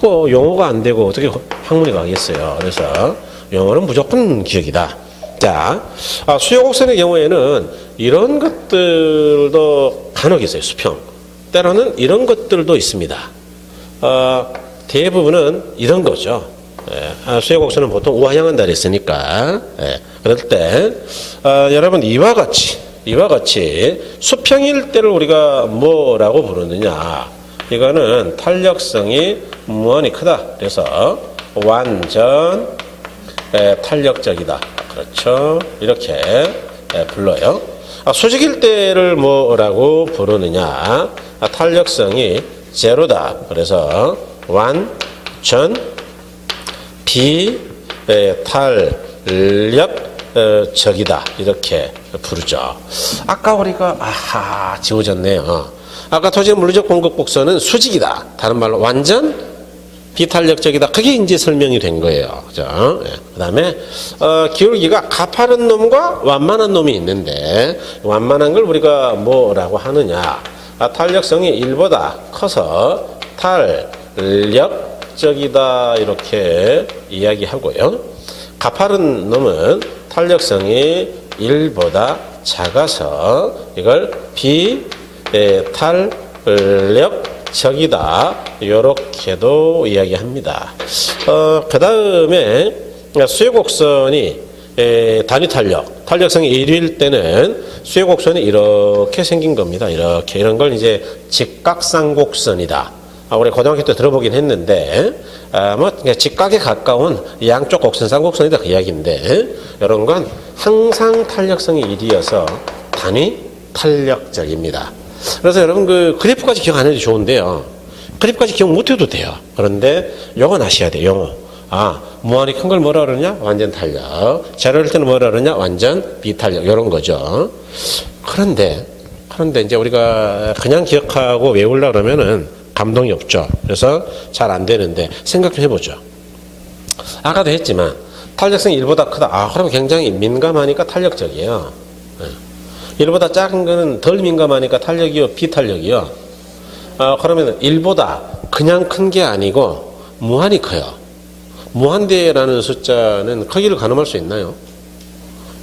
그 용어가 안 되고 어떻게 학문에 가겠어요. 그래서 용어는 무조건 기억이다. 자, 수요곡선의 경우에는 이런 것들도 간혹 있어요. 수평. 때로는 이런 것들도 있습니다. 대부분은 이런 거죠. 수요곡선은 보통 우하향한다 그랬으니까. 그럴 때 여러분 이와 같이 수평일 때를 우리가 뭐라고 부르느냐. 이거는 탄력성이 무한히 크다. 그래서 완전 탄력적이다. 그렇죠. 이렇게 불러요. 수직일 때를 뭐라고 부르느냐. 탄력성이 제로다. 그래서 완전 비탄력적이다. 이렇게 부르죠. 아까 우리가 지워졌네요. 아까 토지의 물리적 공급 곡선은 수직이다. 다른 말로 완전 비탄력적이다. 그게 이제 설명이 된 거예요. 그죠? 그 다음에, 기울기가 가파른 놈과 완만한 놈이 있는데, 완만한 걸 우리가 뭐라고 하느냐. 탄력성이 1보다 커서 탄력적이다. 이렇게 이야기하고요. 가파른 놈은 탄력성이 1보다 작아서 이걸 비탄력적이다. 요렇게도 이야기합니다. 그 다음에 수요곡선이 단위 탄력성이 1일 때는 수요곡선이 이렇게 생긴 겁니다. 이렇게 이런 걸 이제 직각상곡선이다. 우리 고등학교 때 들어보긴 했는데 뭐 직각에 가까운 양쪽 곡선 쌍곡선이다 그 이야기인데 이런 건 항상 탄력성이 1이어서 단위 탄력적입니다. 그래서 여러분 그 그래프까지 기억 안 해도 좋은데요. 그래프까지 기억 못 해도 돼요. 그런데 요건 아셔야 돼요. 용어. 무한히 큰 걸 뭐라 그러냐? 완전 탄력. 제로일 때는 뭐라 그러냐? 완전 비탄력. 이런 거죠. 그런데 이제 우리가 그냥 기억하고 외우려고 그러면은 감동이 없죠. 그래서 잘 안 되는데 생각 좀 해보죠. 아까도 했지만 탄력성이 1보다 크다. 그럼 굉장히 민감하니까 탄력적이에요. 1보다 작은 거는 덜 민감하니까 탄력이요, 비탄력이요. 그러면 1보다 그냥 큰 게 아니고 무한히 커요. 무한대라는 숫자는 크기를 가늠할 수 있나요?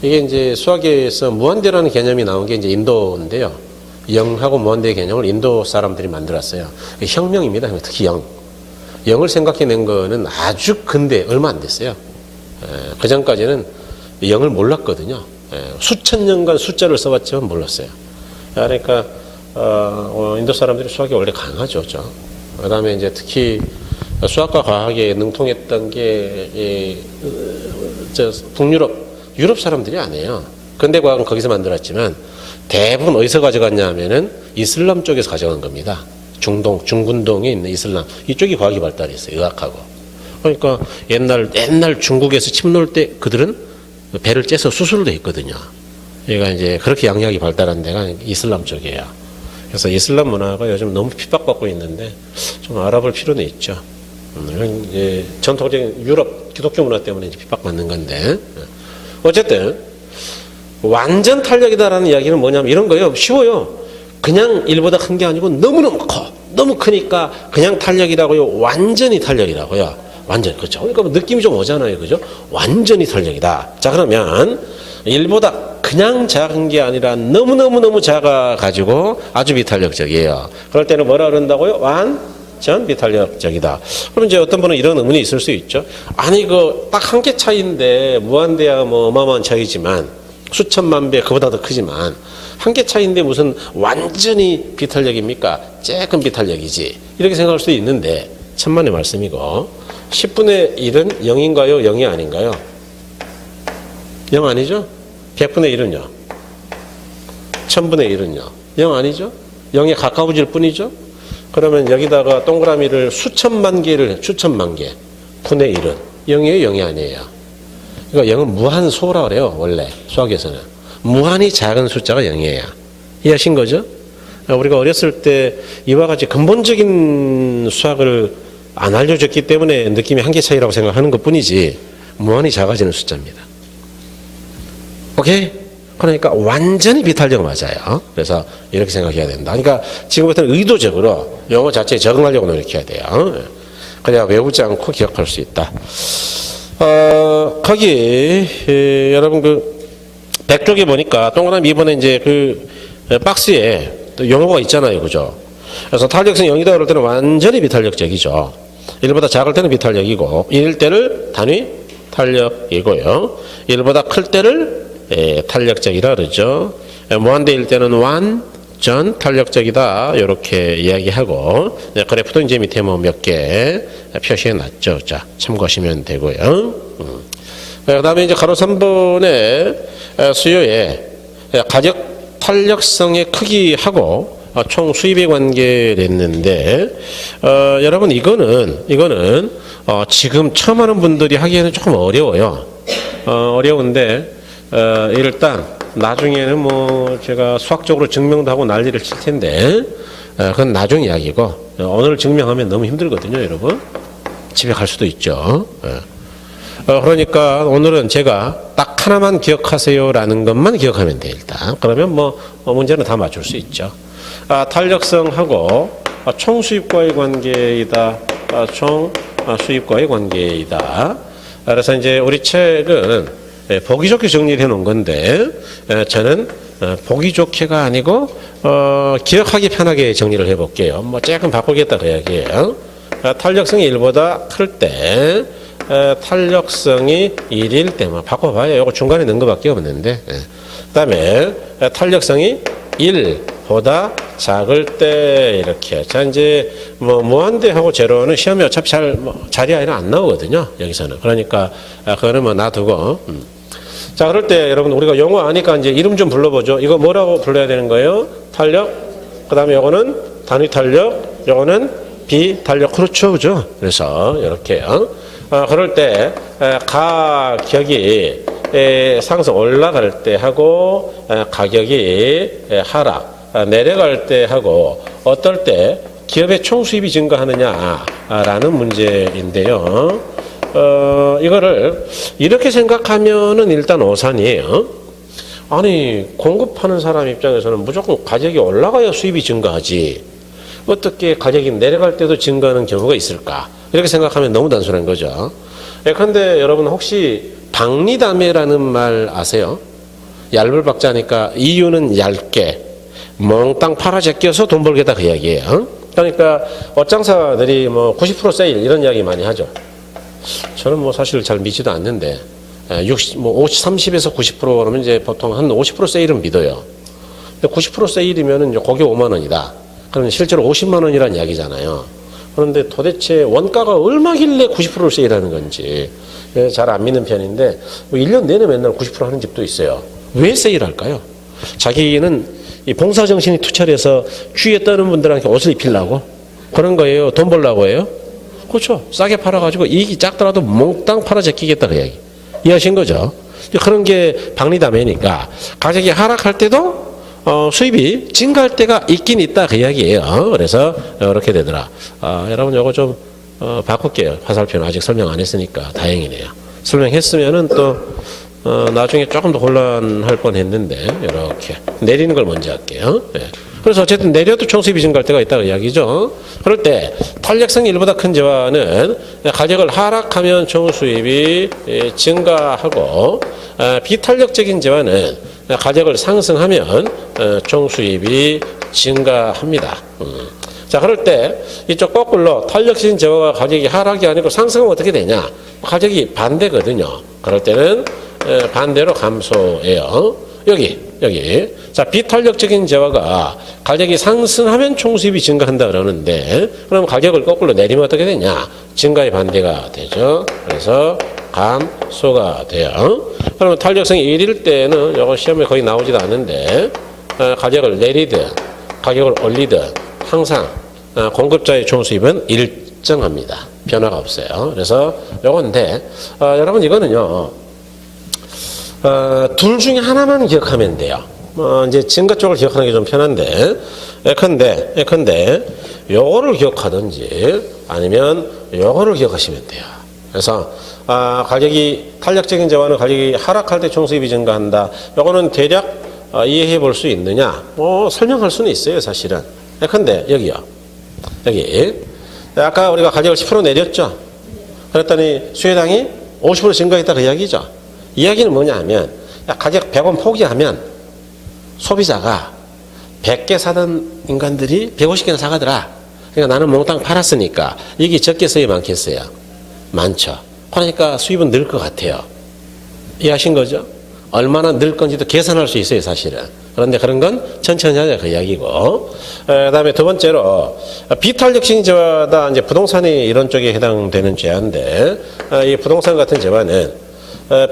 이게 이제 수학에서 무한대라는 개념이 나온 게 이제 인도인데요. 0하고 무한대의 개념을 인도 사람들이 만들었어요. 혁명입니다. 특히 0. 0을 생각해낸 거는 아주 근대, 얼마 안 됐어요. 그 전까지는 0을 몰랐거든요. 수천 년간 숫자를 써봤지만 몰랐어요. 그러니까 인도 사람들이 수학이 원래 강하죠. 그 다음에 이제 특히 수학과 과학에 능통했던 게 북유럽, 유럽 사람들이 아니에요. 근대 과학은 거기서 만들었지만 대부분 어디서 가져갔냐면은 이슬람 쪽에서 가져간 겁니다. 중군동에 있는 이슬람. 이쪽이 과학이 발달했어요. 의학하고. 그러니까 옛날 중국에서 침노할 때 그들은 배를 째서 수술도 했거든요. 그러니까 이제 그렇게 양약이 발달한 데가 이슬람 쪽이에요. 그래서 이슬람 문화가 요즘 너무 핍박받고 있는데 좀 알아볼 필요는 있죠. 이제 전통적인 유럽 기독교 문화 때문에 이제 핍박받는 건데. 어쨌든 완전 탄력이다라는 이야기는 뭐냐면 이런 거예요. 쉬워요. 그냥 1보다 큰 게 아니고 너무너무 커. 너무 크니까 그냥 탄력이라고요. 완전히 탄력이라고요. 완전, 그렇죠. 그러니까 느낌이 좀 오잖아요. 그죠? 완전히 탄력이다. 자, 그러면 1보다 그냥 작은 게 아니라 너무너무너무 작아가지고 아주 비탄력적이에요. 그럴 때는 뭐라 그런다고요? 완전 비탄력적이다. 그럼 이제 어떤 분은 이런 의문이 있을 수 있죠. 아니, 딱 한 개 차이인데 무한대야 뭐 어마어마한 차이지만 수천만 배 그보다 더 크지만 한 개 차이인데 무슨 완전히 비탄력입니까? 조금 비탄력이지. 이렇게 생각할 수도 있는데 천만의 말씀이고 10분의 1은 0인가요? 0이 아닌가요? 0 아니죠? 100분의 1은요? 1000분의 1은요? 0 아니죠? 0에 가까워질 뿐이죠? 그러면 여기다가 동그라미를 수천만 개 분의 1은 0이에요? 0이 아니에요? 그러니까 0은 무한소라 그래요. 원래 수학에서는 무한히 작은 숫자가 0이에요. 이해하신 거죠? 우리가 어렸을 때 이와 같이 근본적인 수학을 안 알려줬기 때문에 느낌이 한 개 차이라고 생각하는 것 뿐이지 무한히 작아지는 숫자입니다. 오케이? 그러니까 완전히 비탄력 맞아요. 그래서 이렇게 생각해야 된다. 그러니까 지금부터는 의도적으로 영어 자체에 적응하려고 노력해야 돼요. 그래야 외우지 않고 기억할 수 있다. 거기 여러분 백쪽에 보니까 동그라미 2번에 이제 박스에 또 용어가 있잖아요. 그죠? 그래서 탄력성 0이다 그럴 때는 완전히 비탄력적이죠. 1보다 작을 때는 비탄력이고 1일 때를 단위 탄력이고요. 1보다 클 때를 탄력적이다 그러죠. 무한대일 때는 완전 탄력적이다 이렇게 이야기하고 그래프도 이제 밑에 뭐 몇 개 표시해 놨죠. 자, 참고하시면 되고요. 그 다음에 이제 가로 3번의 수요의 가격 탄력성의 크기하고 총 수입의 관계를 했는데 여러분 이거는 지금 처음 하는 분들이 하기에는 조금 어려워요. 어려운데 일단 나중에는 뭐 제가 수학적으로 증명도 하고 난리를 칠 텐데 그건 나중 이야기고 오늘 증명하면 너무 힘들거든요. 여러분 집에 갈 수도 있죠. 그러니까 오늘은 제가 딱 하나만 기억하세요라는 것만 기억하면 돼 일단. 그러면 뭐 문제는 다 맞출 수 있죠. 탄력성하고 총 수입과의 관계이다. 총 수입과의 관계이다. 그래서 이제 우리 책은 보기 좋게 정리를 해 놓은 건데 저는 보기 좋게가 아니고 기억하기 편하게 정리를 해 볼게요. 뭐 조금 바꾸겠다 그 이야기예요. 탄력성이 1보다 클 때 탄력성이 1일 때만 바꿔봐요. 이거 중간에 넣은 것밖에 없는데 그 다음에 탄력성이 1보다 작을 때 이렇게. 자, 이제 뭐 무한대하고 제로는 시험에 어차피 자리 아이는 안 나오거든요. 여기서는. 그러니까 그거는 뭐 놔두고. 자, 그럴 때 여러분 우리가 용어 아니까 이제 이름 좀 불러보죠. 이거 뭐라고 불러야 되는 거예요? 탄력. 그 다음에 요거는 단위 탄력. 요거는 비탄력. 그렇죠. 그죠? 그래서 이렇게요. 그럴 때 가격이 상승 올라갈 때 하고 가격이 하락 내려갈 때 하고 어떨 때 기업의 총 수입이 증가하느냐라는 문제인데요. 이거를 이렇게 생각하면은 일단 오산이에요. 아니, 공급하는 사람 입장에서는 무조건 가격이 올라가야 수입이 증가하지. 어떻게 가격이 내려갈 때도 증가하는 경우가 있을까? 이렇게 생각하면 너무 단순한 거죠. 그런데 여러분 혹시 박리담회라는 말 아세요? 얇을 박자니까 이유는 얇게 몽땅 팔아 제껴서 돈 벌겠다 그 이야기예요. 그러니까 옷장사들이 뭐 90% 세일 이런 이야기 많이 하죠. 저는 뭐 사실 잘 믿지도 않는데 30에서 90% 그러면 이제 보통 한 50% 세일은 믿어요. 근데 90% 세일이면은 이제 그게 5만 원이다. 그러면 실제로 50만 원이라는 이야기잖아요. 그런데 도대체 원가가 얼마길래 90%를 세일하는 건지 잘 안 믿는 편인데 뭐 1년 내내 맨날 90% 하는 집도 있어요. 왜 세일할까요? 자기는 이 봉사정신이 투철해서 주위에 떠는 분들한테 옷을 입히려고 그런 거예요? 돈 벌려고 해요? 그렇죠. 싸게 팔아가지고 이익이 작더라도 몽땅 팔아 제끼겠다 그 이야기. 이해하신 거죠? 그런 게 박리담회니까 가격이 하락할 때도 수입이 증가할 때가 있긴 있다 그 이야기예요. 그래서 이렇게 되더라. 여러분 요거 좀 바꿀게요. 화살표는 아직 설명 안 했으니까 다행이네요. 설명했으면은 또 나중에 조금 더 곤란할 뻔했는데 이렇게 내리는 걸 먼저 할게요. 네. 그래서 어쨌든 내려도 총수입이 증가할 때가 있다고 이야기죠. 그럴 때 탄력성이 1보다 큰 재화는 가격을 하락하면 총수입이 증가하고 비탄력적인 재화는 가격을 상승하면 총수입이 증가합니다. 자, 그럴 때 이쪽 거꾸로 탄력적인 재화가 가격이 하락이 아니고 상승하면 어떻게 되냐? 가격이 반대거든요. 그럴 때는 반대로 감소해요. 여기. 자, 비탄력적인 재화가 가격이 상승하면 총수입이 증가한다 그러는데, 그럼 가격을 거꾸로 내리면 어떻게 되냐? 증가의 반대가 되죠. 그래서 감소가 돼요. 그러면 탄력성이 1일 때는 이거 시험에 거의 나오지도 않는데, 가격을 내리든 가격을 올리든 항상 공급자의 총수입은 일정합니다. 변화가 없어요. 그래서 요건데, 여러분 이거는요. 둘 중에 하나만 기억하면 돼요. 이제 증가 쪽을 기억하는 게 좀 편한데, 예컨대, 요거를 기억하든지 아니면 요거를 기억하시면 돼요. 그래서, 가격이, 탄력적인 재화는 가격이 하락할 때 총수입이 증가한다. 요거는 대략 이해해 볼 수 있느냐? 설명할 수는 있어요, 사실은. 예컨대, 여기요. 여기. 아까 우리가 가격을 10% 내렸죠? 그랬더니 수혜당이 50% 증가했다 그 이야기죠? 이야기는 뭐냐 하면 가격 100원 포기하면 소비자가 100개 사던 인간들이 150개나 사가더라. 그러니까 나는 몽땅 팔았으니까 이게 적겠어요 많겠어요? 많죠. 그러니까 수입은 늘 것 같아요. 이해하신 거죠? 얼마나 늘 건지도 계산할 수 있어요 사실은. 그런데 그런 건 천천히 하자 그 이야기고. 그다음에 두 번째로 비탄력적인 재화다. 이제 부동산이 이런 쪽에 해당되는 재화인데 이 부동산 같은 재화는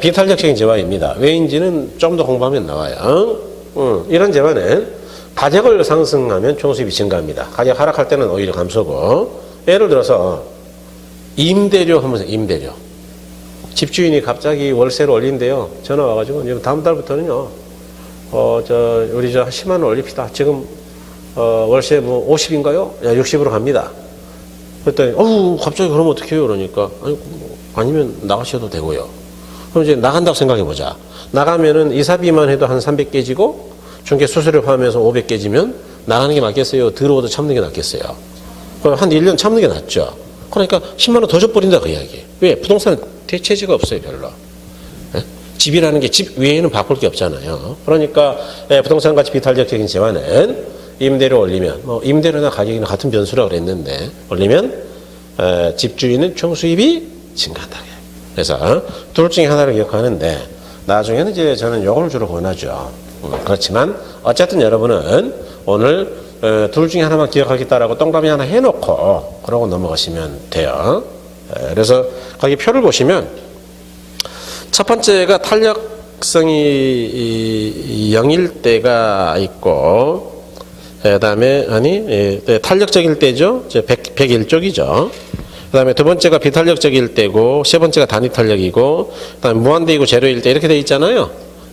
비탄력적인 재화입니다. 왜인지는 좀 더 공부하면 나와요. 이런 재화는 가격을 상승하면 총수입이 증가합니다. 가격 하락할 때는 오히려 감소고. 예를 들어서 임대료 하면서 임대료. 집주인이 갑자기 월세를 올린대요. 전화 와가지고 다음 달부터는요. 우리 10만 원 올립시다. 지금 월세 뭐 50인가요? 야 60으로 갑니다. 그랬더니 갑자기 그러면 어떻게 해요? 그러니까 아니면 나가셔도 되고요. 그럼 이제 나간다고 생각해 보자. 나가면은 이사비만 해도 한 300 깨지고 중개 수수료 포함해서 500 깨지면 나가는 게 맞겠어요? 들어오도 참는 게 낫겠어요? 그럼 한 1년 참는 게 낫죠. 그러니까 10만 원 더 줘버린다 그 이야기. 왜? 부동산은 대체제가 없어요 별로. 집이라는 게 집 외에는 바꿀 게 없잖아요. 그러니까 부동산 가치 비탄력적인 재화는 임대료 올리면 임대료나 가격이나 같은 변수라고 그랬는데 올리면 집주인은 총수입이 증가한다. 그래서 둘 중에 하나를 기억하는데 나중에는 이제 저는 요걸 주로 권하죠. 그렇지만 어쨌든 여러분은 오늘 둘 중에 하나만 기억하겠다라고 동그라미 하나 해놓고 그러고 넘어가시면 돼요. 그래서 거기 표를 보시면 첫 번째가 탄력성이 0일 때가 있고 그다음에 탄력적일 때죠. 101쪽이죠. 그 다음에 두 번째가 비탄력적일 때고 세 번째가 단위탄력이고 그 다음에 무한대이고 제로일 때 이렇게 돼 있잖아요.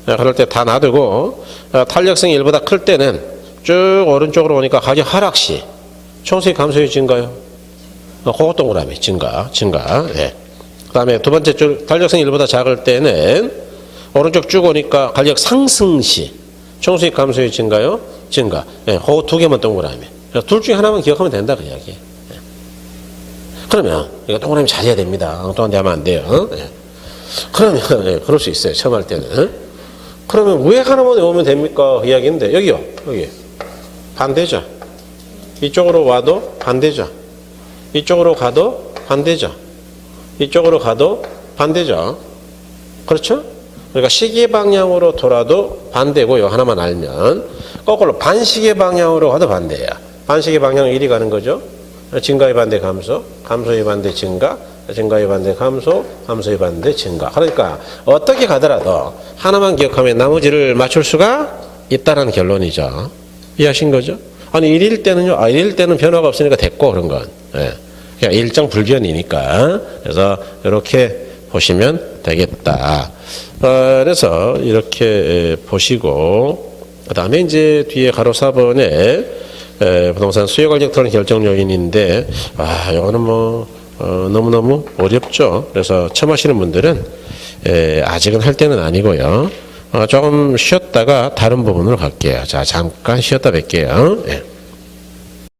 그럴 때 다 놔두고 탄력성이 1보다 클 때는 쭉 오른쪽으로 오니까 가격 하락 시 총수입 감소율 증가요. 그것 동그라미 증가. 네. 그 다음에 두 번째 줄 달력성이 1보다 작을 때는 오른쪽 쭉 오니까 간격 상승 시 총수익 감소율 증가요? 증가. 예, 그거 두 개만 동그라미. 둘 중에 하나만 기억하면 된다 그 이야기. 예. 그러면 이거 동그라미 잘해야 됩니다. 엉뚱한 데 하면 안 돼요. 예. 그러면 예, 그럴 수 있어요. 처음 할 때는. 그러면 왜 하나만 외우면 됩니까? 그 이야기인데 여기요. 여기 반대죠. 이쪽으로 와도 반대죠. 이쪽으로 가도 반대죠. 이쪽으로 가도 반대죠. 그렇죠? 그러니까 시계 방향으로 돌아도 반대고 요 하나만 알면 거꾸로 반시계 방향으로 가도 반대야. 반시계 방향은 이리 가는 거죠. 증가의 반대 감소, 감소의 반대 증가, 증가의 반대 감소, 감소의 반대 증가. 그러니까 어떻게 가더라도 하나만 기억하면 나머지를 맞출 수가 있다는 결론이죠. 이해하신 거죠? 아니 1일 때는요. 1일 때는 변화가 없으니까 됐고 그런 건. 예. 그냥 일정 불변이니까. 그래서 이렇게 보시면 되겠다. 그래서 이렇게 보시고 그 다음에 이제 뒤에 가로 4번에 부동산 수요 간격 토론 결정 요인인데 이거는 뭐 너무너무 어렵죠. 그래서 처음 하시는 분들은 아직은 할 때는 아니고요. 조금 쉬었다가 다른 부분으로 갈게요. 자, 잠깐 쉬었다 뵐게요. 예.